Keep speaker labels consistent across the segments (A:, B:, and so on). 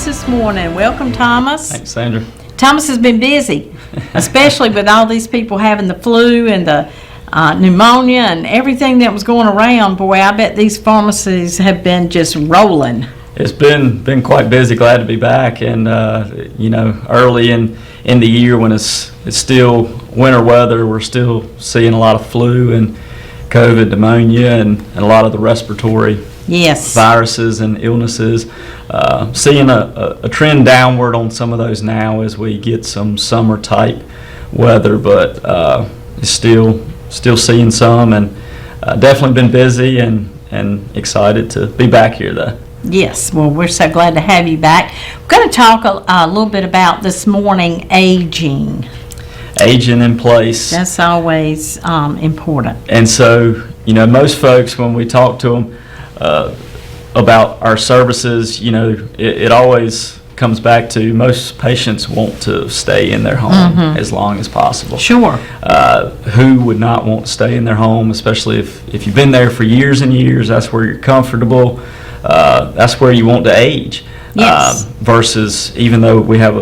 A: Thomas this morning. Welcome, Thomas.
B: Thanks, Sandra.
A: Thomas has been busy, especially with all these people having the flu and the pneumonia and everything that was going around. Boy, I bet these pharmacies have been just rolling.
B: It's been quite busy. Glad to be back, and early in the year when it's still winter weather, we're still seeing a lot of flu and COVID, pneumonia, and a lot of the respiratory viruses and illnesses. Seeing a trend downward on some of those now as we get some summer type weather, but still seeing some, and definitely been busy and excited to be back here though.
A: Yes, well, we're so glad to have you back. We're going to talk a little bit about this morning aging.
B: Aging in place.
A: That's always important.
B: And so, most folks, when we talk to them about our services, it always comes back to most patients want to stay in their home as long as possible.
A: Sure.
B: Who would not want to stay in their home, especially if you've been there for years and years? That's where you're comfortable. That's where you want to age.
A: Yes.
B: Versus, even though we have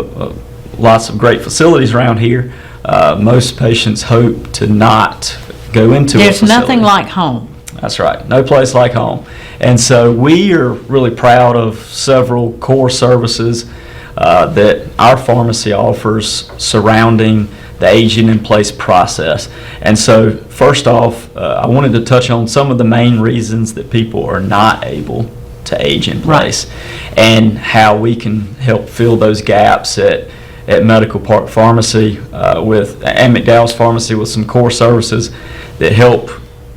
B: lots of great facilities around here, most patients hope to not go into a facility.
A: There's nothing like home.
B: That's right. No place like home. And so we are really proud of several core services that our pharmacy offers surrounding the aging in place process. And so first off, I wanted to touch on some of the main reasons that people are not able to age in place, and how we can help fill those gaps at Medical Park Pharmacy and McDowell's Pharmacy with some core services that help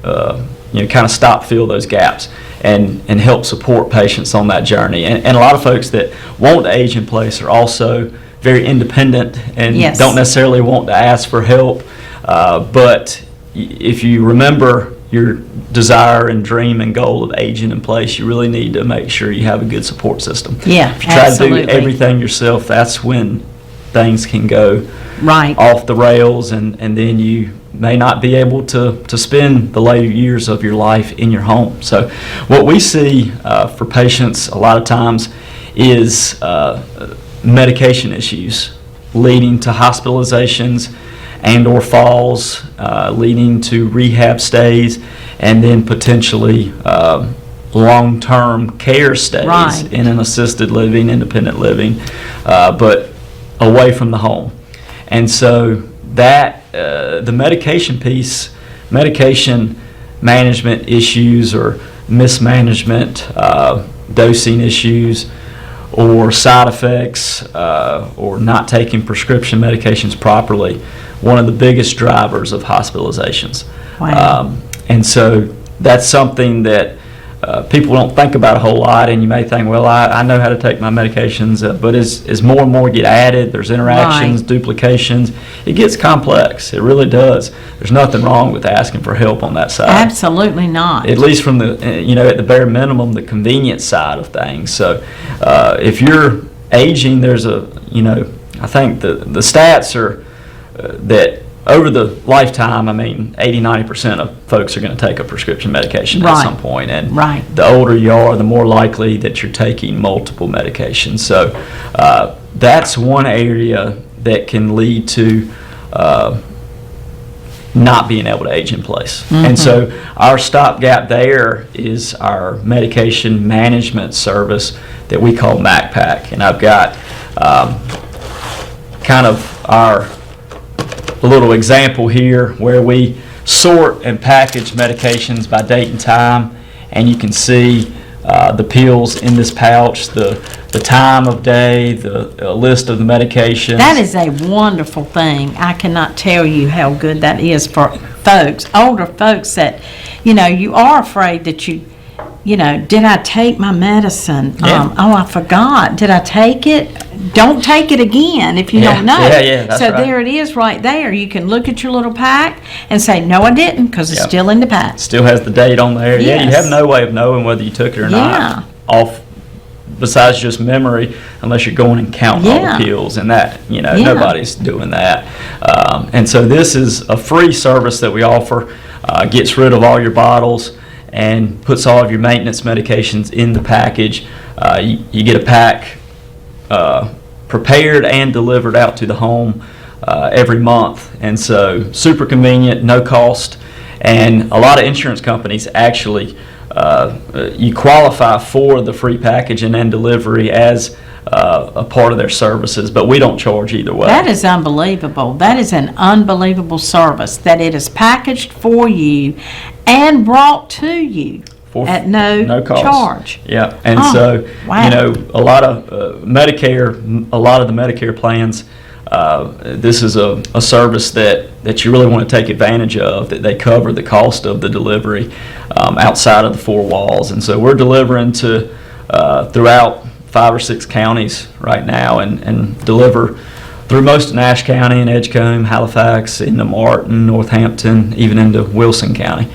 B: kind of fill those gaps and help support patients on that journey. And a lot of folks that want to age in place are also very independent and don't necessarily want to ask for help. But if you remember your desire and dream and goal of aging in place, you really need to make sure you have a good support system.
A: Yeah,
B: if you try to do everything yourself, that's when things can go off the rails, and then you may not be able to spend the later years of your life in your home. So what we see for patients a lot of times is medication issues leading to hospitalizations and or falls, leading to rehab stays, and then potentially long-term care stays in an assisted living, independent living, but away from the home. And so that the medication piece, medication management issues or mismanagement, dosing issues, or side effects, or not taking prescription medications properly, one of the biggest drivers of hospitalizations.
A: Wow.
B: And so that's something that people don't think about a whole lot, and you may think, well, I know how to take my medications, but as more and more get added, there's interactions, duplications, it gets complex. It really does. There's nothing wrong with asking for help on that side.
A: Absolutely not.
B: At least from the, at the bare minimum, the convenience side of things. So if you're aging, there's I think the stats are that over the lifetime, 80-90% of folks are going to take a prescription medication at some point. And the older you are, the more likely that you're taking multiple medications. So that's one area that can lead to not being able to age in place. And so our stopgap there is our medication management service that we call MacPack. And I've got kind of our little example here where we sort and package medications by date and time, and you can see the pills in this pouch, the time of day, the list of the medications.
A: That is a wonderful thing. I cannot tell you how good that is for folks, older folks that, you are afraid that did I take my medicine? I forgot. Did I take it? Don't take it again if you don't know.
B: That's
A: so there it is right there. You can look at your little pack and say, no, I didn't, because it's still in the pack.
B: Still has the date on there.
A: Yes.
B: Yeah, you have no way of knowing whether you took it or not off, besides just memory, unless you're going and counting all the pills, and that, nobody's doing that. And so this is a free service that we offer, gets rid of all your bottles and puts all of your maintenance medications in the package. You get a pack prepared and delivered out to the home every month. And so super convenient, no cost. And a lot of insurance companies actually, you qualify for the free packaging and delivery as a part of their services, but we don't charge either way.
A: That is unbelievable. That is an unbelievable service, that it is packaged for you and brought to you at no
B: cost.
A: Charge.
B: Yeah, and
A: wow.
B: you know, a lot of the Medicare plans, this is a service that you really want to take advantage of, that they cover the cost of the delivery outside of the four walls. And so we're delivering to throughout 5 or 6 counties right now, and deliver through most of Nash County and Edgecombe, Halifax, into Martin, Northampton, even into Wilson County.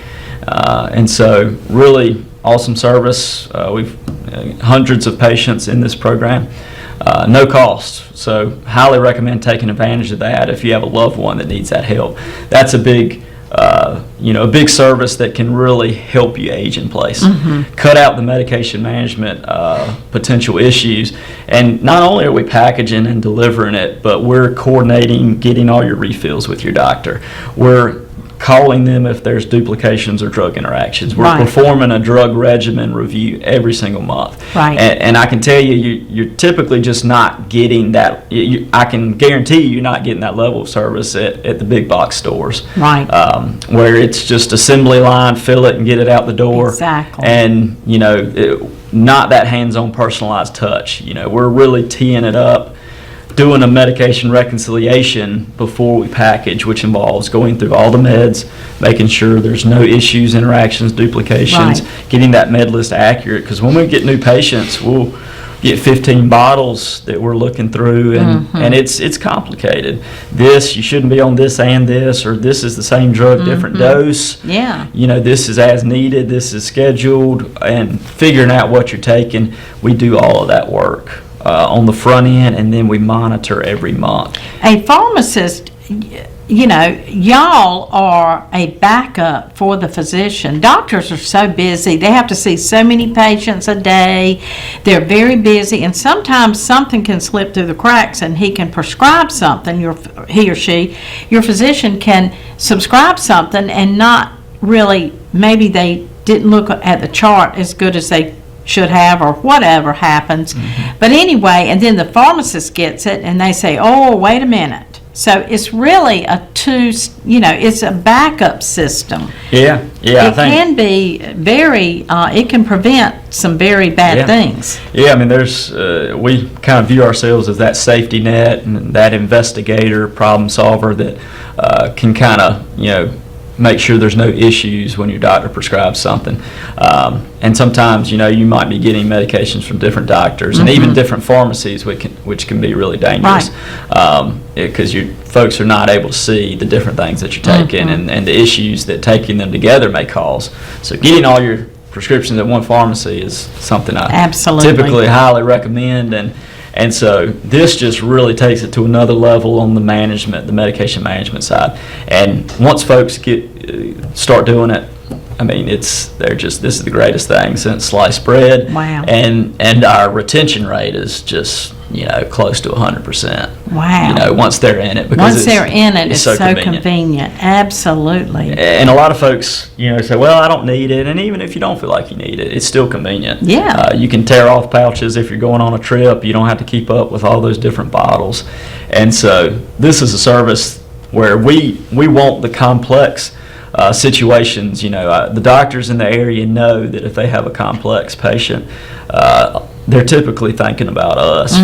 B: And so really awesome service. We've hundreds of patients in this program. No cost. So highly recommend taking advantage of that if you have a loved one that needs that help. That's a big a big service that can really help you age in place. Mm-hmm. Cut out the medication management potential issues. And not only are we packaging and delivering it, but we're coordinating getting all your refills with your doctor. We're calling them if there's duplications or drug interactions. We're performing a drug regimen review every single month.
A: Right.
B: And I can tell you, you're typically just not getting that. I can guarantee you're not getting that level of service at the big box stores.
A: Right.
B: Where it's just assembly line, fill it and get it out the door.
A: Exactly.
B: And, not that hands-on personalized touch. We're really teeing it up, doing a medication reconciliation before we package, which involves going through all the meds, making sure there's no issues, interactions, duplications, getting that med list accurate. Because when we get new patients, we'll get 15 bottles that we're looking through, and it's complicated. This, you shouldn't be on this and this, or this is the same drug, different dose.
A: Yeah.
B: This is as needed, this is scheduled, and figuring out what you're taking. We do all of that work on the front end, and then we monitor every month.
A: A pharmacist, y'all are a backup for the physician. Doctors are so busy. They have to see so many patients a day. They're very busy, and sometimes something can slip through the cracks, and he can prescribe something, he or she, your physician can subscribe something and not really, maybe they didn't look at the chart as good as they should have, or whatever happens. But anyway, and then the pharmacist gets it and they say, oh, wait a minute. So it's really it's a backup system.
B: Yeah.
A: It can be it can prevent some very bad things.
B: Yeah, I mean, we kind of view ourselves as that safety net and that investigator, problem solver that can kind of, make sure there's no issues when your doctor prescribes something. And sometimes, you might be getting medications from different doctors and even different pharmacies, which can be really dangerous. Because your folks are not able to see the different things that you're taking and the issues that taking them together may cause. So getting all your prescriptions at one pharmacy is something I typically highly recommend. And so this just really takes it to another level on the medication management side. And once folks start doing it, I mean, this is the greatest thing since sliced bread.
A: Wow.
B: And our retention rate is just, close to 100%.
A: Wow.
B: Once they're in it.
A: Once they're in it, it's so convenient. Absolutely.
B: And a lot of folks, say, well, I don't need it. And even if you don't feel like you need it, it's still convenient.
A: Yeah.
B: You can tear off pouches if you're going on a trip. You don't have to keep up with all those different bottles. And so this is a service where we want the complex situations. The doctors in the area know that if they have a complex patient, they're typically thinking about us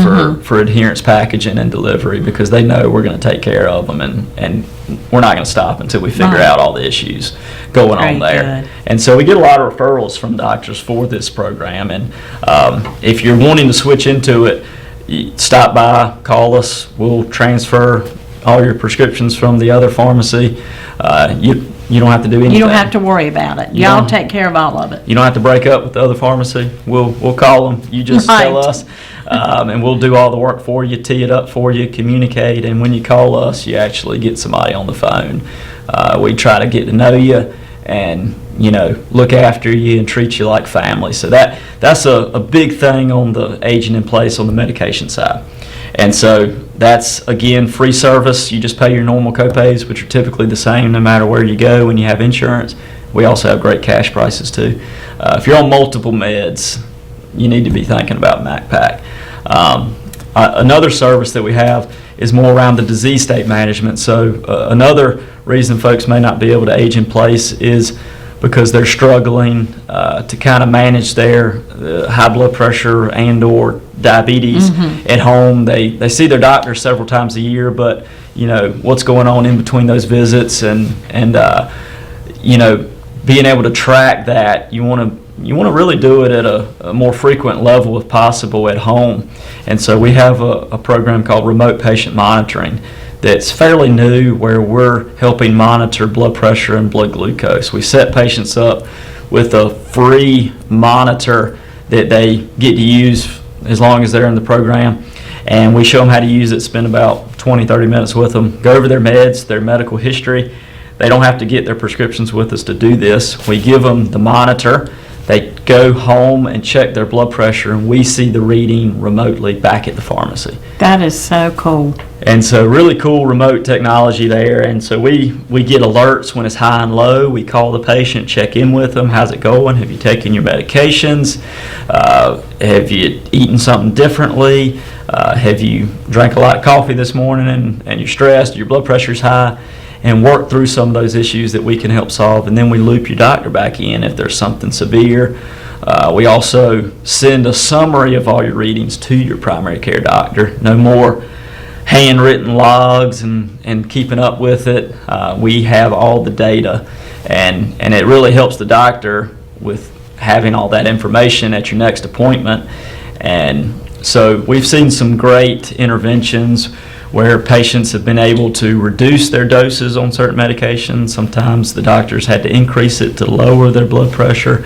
B: for adherence packaging and delivery, because they know we're going to take care of them, and we're not going to stop until we figure out all the issues going on there.
A: Good.
B: And so we get a lot of referrals from doctors for this program, and if you're wanting to switch into it, stop by, call us. We'll transfer all your prescriptions from the other pharmacy. You don't have to do anything.
A: You don't have to worry about it. Y'all take care of all of it.
B: You don't have to break up with the other pharmacy. We'll call them. You just tell us, and we'll do all the work for you, tee it up for you, communicate. And when you call us, you actually get somebody on the phone. We try to get to know you and look after you and treat you like family. So that's a big thing on the aging in place on the medication side. And so that's, again, free service. You just pay your normal copays, which are typically the same no matter where you go when you have insurance. We also have great cash prices too. If you're on multiple meds, you need to be thinking about MacPac. Another service that we have is more around the disease state management. So another reason folks may not be able to age in place is because they're struggling to kind of manage their high blood pressure and or diabetes at home. They see their doctor several times a year, but what's going on in between those visits and being able to track that, you want to really do it at a more frequent level if possible at home. And so we have a program called Remote Patient Monitoring that's fairly new, where we're helping monitor blood pressure and blood glucose. We set patients up with a free monitor that they get to use as long as they're in the program, and we show them how to use it, spend about 20-30 minutes with them, go over their meds, their medical history. They don't have to get their prescriptions with us to do this. We give them the monitor. They go home and check their blood pressure, and we see the reading remotely back at the pharmacy.
A: That is so cool.
B: And so really cool remote technology there. And so we get alerts when it's high and low. We call the patient, check in with them. How's it going? Have you taken your medications? Have you eaten something differently? Have you drank a lot of coffee this morning and you're stressed, your blood pressure's high? And work through some of those issues that we can help solve. And then we loop your doctor back in if there's something severe. We also send a summary of all your readings to your primary care doctor. No more handwritten logs and keeping up with it. We have all the data, and it really helps the doctor with having all that information at your next appointment. And so we've seen some great interventions where patients have been able to reduce their doses on certain medications. Sometimes the doctors had to increase it to lower their blood pressure.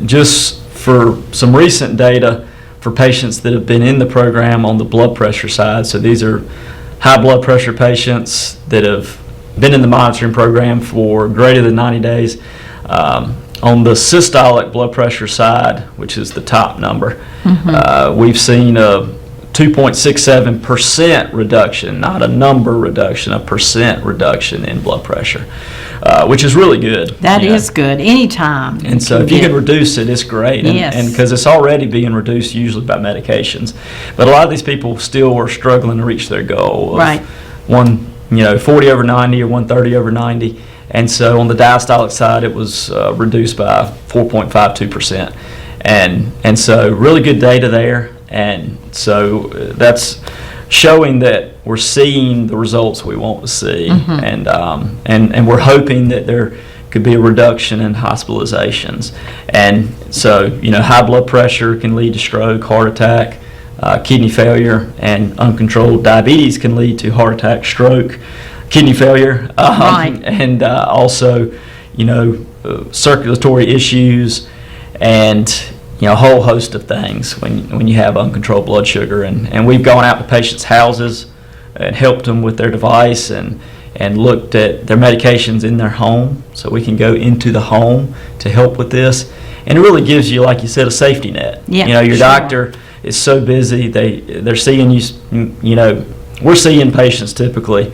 B: Just for some recent data for patients that have been in the program on the blood pressure side, so these are high blood pressure patients that have been in the monitoring program for greater than 90 days. On the systolic blood pressure side, which is the top number, we've seen a 2.67% reduction, not a number reduction, a percent reduction in blood pressure, which is really good.
A: That is good, anytime.
B: And so if you can reduce it, it's great.
A: Yes.
B: And because it's already being reduced usually by medications. But a lot of these people still are struggling to reach their goal of 40 over 90 or 130 over 90. And so on the diastolic side, it was reduced by 4.52%. And so really good data there. And so that's showing that we're seeing the results we want to see, and we're hoping that there could be a reduction in hospitalizations. And so high blood pressure can lead to stroke, heart attack, kidney failure, and uncontrolled diabetes can lead to heart attack, stroke, kidney failure, and also circulatory issues, and a whole host of things when you have uncontrolled blood sugar. And we've gone out to patients' houses and helped them with their device and looked at their medications in their home, so we can go into the home to help with this. And it really gives you, like you said, a safety net.
A: Yeah,
B: your doctor is so busy, they're seeing you, we're seeing patients typically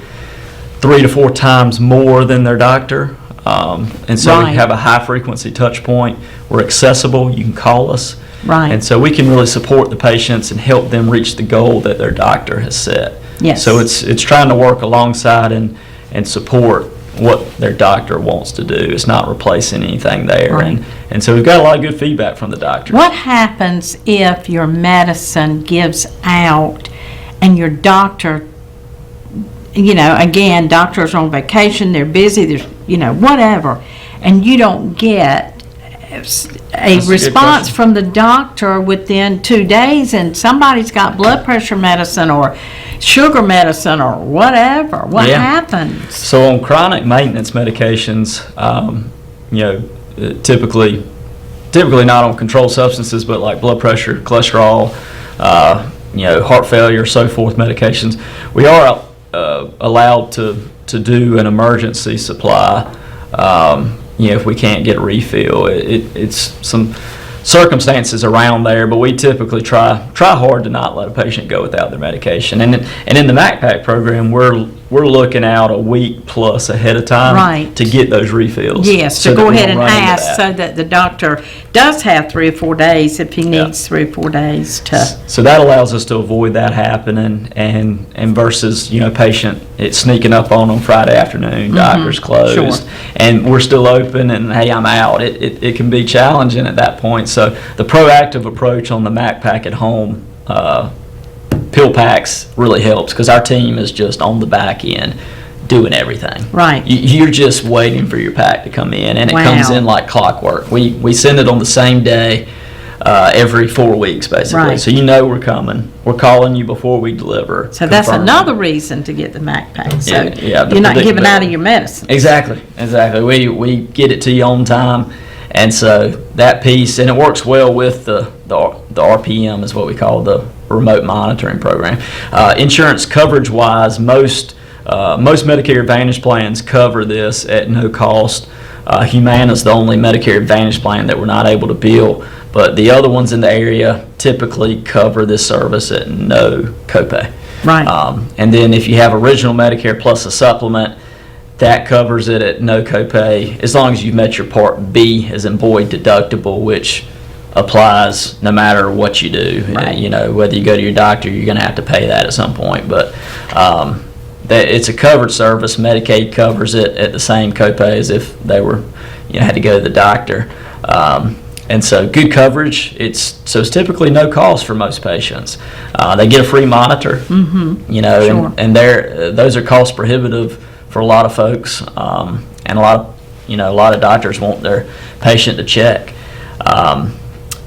B: 3 to 4 times more than their doctor. And so we have a high frequency touch point. We're accessible. You can call us. And so we can really support the patients and help them reach the goal that their doctor has set.
A: Yes.
B: So it's trying to work alongside and support what their doctor wants to do. It's not replacing anything there. And so we've got a lot of good feedback from the doctors.
A: What happens if your medicine gives out and your doctor, again, doctors are on vacation, they're busy, there's, whatever, and you don't get a response from the doctor within 2 days, and somebody's got blood pressure medicine or sugar medicine or whatever? What happens?
B: So on chronic maintenance medications, typically not on controlled substances, but like blood pressure, cholesterol, heart failure, so forth medications, we are allowed to do an emergency supply. if we can't get a refill. It's some circumstances around there, but we typically try hard to not let a patient go without their medication. And in the MacPack program, we're looking out a week plus ahead of time
A: Right.
B: to get those refills.
A: Yes,
B: so
A: to
B: that
A: go
B: we
A: ahead
B: don't
A: and
B: run into
A: ask
B: that.
A: so that the doctor does have 3 or 4 days if he needs 3 or 4 days to.
B: So that allows us to avoid that happening, and versus patient it's sneaking up on them Friday afternoon, doctor's closed,
A: Sure.
B: and we're still open, and hey, I'm out. It can be challenging at that point. So the proactive approach on the MacPack at home pill packs really helps, because our team is just on the back end doing everything.
A: Right.
B: You're just waiting for your pack to come in, and it comes
A: Wow.
B: in like clockwork. We send it on the same day every 4 weeks, basically.
A: Right.
B: So we're coming. We're calling you before we deliver.
A: So that's
B: confirming.
A: another reason to get the MacPack. So
B: Yeah, the
A: you're not giving out
B: predictability.
A: of your medicine.
B: Exactly. We get it to you on time, and so that piece, and it works well with the RPM, is what we call the remote monitoring program. Insurance coverage wise, most Medicare Advantage plans cover this at no cost. Humana's the only Medicare Advantage plan that we're not able to bill, but the other ones in the area typically cover this service at no copay.
A: Right.
B: And then if you have original Medicare plus a supplement, that covers it at no copay, as long as you've met your Part B, as in Boyd deductible, which applies no matter what you do.
A: Right.
B: Whether you go to your doctor, you're going to have to pay that at some point. But it's a covered service. Medicaid covers it at the same copay as if they were, had to go to the doctor. And so good coverage. It's typically no cost for most patients. They get a free monitor.
A: Mm-hmm. Sure.
B: And those are cost prohibitive for a lot of folks, and a lot of doctors want their patient to check.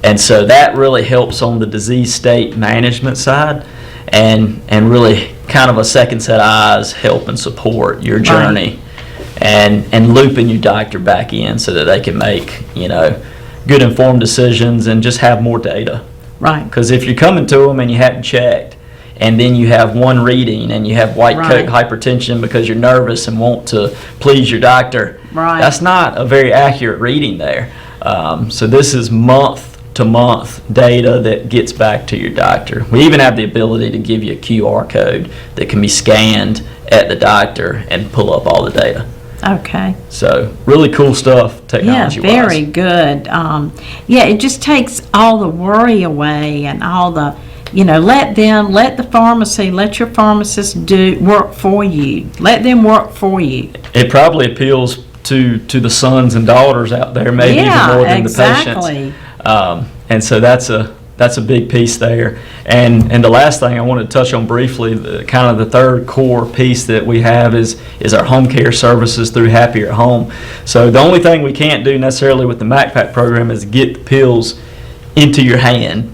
B: And so that really helps on the disease state management side, and really kind of a second set of eyes help and support your journey, and looping your doctor back in so that they can make good informed decisions and just have more data.
A: Right.
B: Because if you're coming to them and you hadn't checked, and then you have one reading and you have white coat hypertension because you're nervous and want to please your doctor, that's not a very accurate reading there. So this is month-to-month data that gets back to your doctor. We even have the ability to give you a QR code that can be scanned at the doctor and pull up all the data.
A: Okay.
B: So really cool stuff technology-wise.
A: Yeah, very good. It just takes all the worry away, and all the, let the pharmacy, let your pharmacist work for you. Let them work for you.
B: It probably appeals to the sons and daughters out there, maybe even more than the patients. And so that's a big piece there. And the last thing I want to touch on briefly, kind of the third core piece that we have is our home care services through Happier at Home. So the only thing we can't do necessarily with the MacPack program is get the pills into your hand,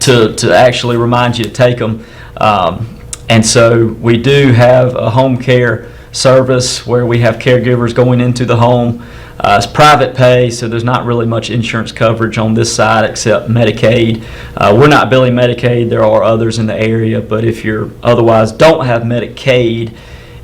B: to actually remind you to take them. And so we do have a home care service where we have caregivers going into the home. It's private pay, so there's not really much insurance coverage on this side except Medicaid. We're not billing Medicaid. There are others in the area, but if you otherwise don't have Medicaid,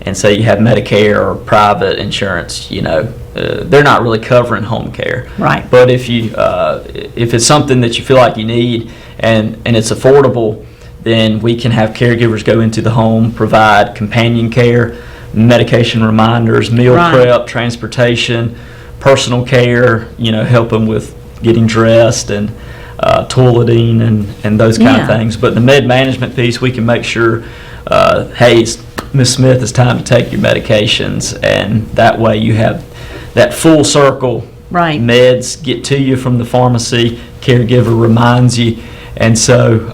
B: and say you have Medicare or private insurance, they're not really covering home care.
A: Right.
B: But if it's something that you feel like you need and it's affordable, then we can have caregivers go into the home, provide companion care, medication reminders, meal prep, transportation, personal care, help them with getting dressed and toileting and those kind of things. But the med management piece, we can make sure, hey, Ms. Smith, it's time to take your medications, and that way you have that full circle. Meds get to you from the pharmacy, caregiver reminds you, and so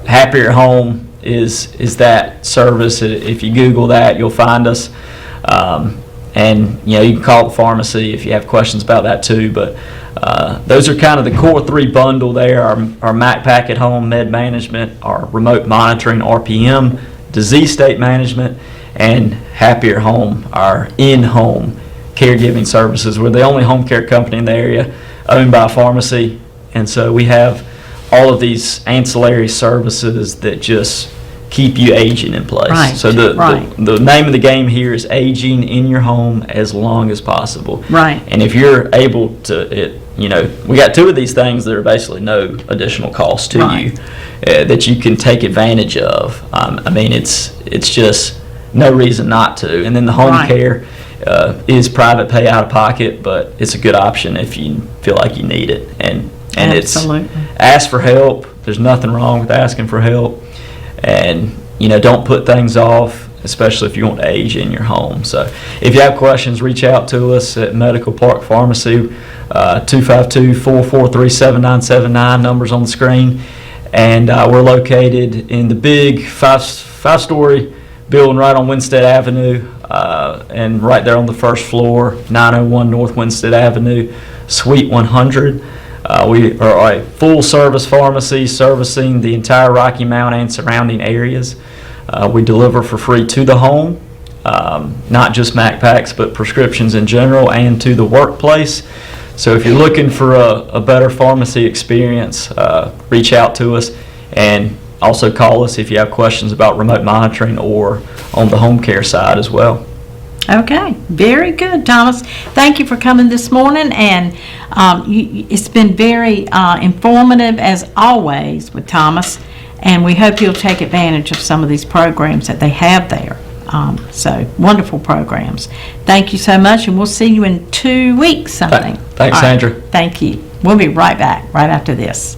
B: Happier at Home is that service. If you Google that, you'll find us. And you can call the pharmacy if you have questions about that too. But those are kind of the core 3 bundle there: our MacPack at Home med management, our remote monitoring RPM, disease state management, and Happier Home, our in-home caregiving services. We're the only home care company in the area owned by a pharmacy, and so we have all of these ancillary services that just keep you aging in place.
A: Right,
B: So
A: right.
B: the name of the game here is aging in your home as long as possible.
A: Right.
B: And if you're able to, we got two of these things that are basically no additional cost to
A: Right.
B: you that you can take advantage of. I mean, it's just no reason not to. And then the home
A: Right.
B: care is private pay out of pocket, but it's a good option if you feel like you need it. And
A: Absolutely.
B: it's ask for help. There's nothing wrong with asking for help. And, don't put things off, especially if you want to age in your home. So if you have questions, reach out to us at Medical Park Pharmacy, 252-443-7979, numbers on the screen. And we're located in the big five-story building right on Winstead Avenue, and right there on the first floor, 901 North Winstead Avenue, Suite 100. We are a full-service pharmacy servicing the entire Rocky Mount and surrounding areas. We deliver for free to the home, not just Mac Packs, but prescriptions in general and to the workplace. So if you're looking for a better pharmacy experience, reach out to us, and also call us if you have questions about remote monitoring or on the home care side as well.
A: Okay, very good, Thomas. Thank you for coming this morning, and it's been very informative as always with Thomas, and we hope you'll take advantage of some of these programs that they have there. So wonderful programs. Thank you so much, and we'll see you in 2 weeks something.
B: Thanks,
A: All right.
B: Sandra.
A: Thank you. We'll be right back right after this.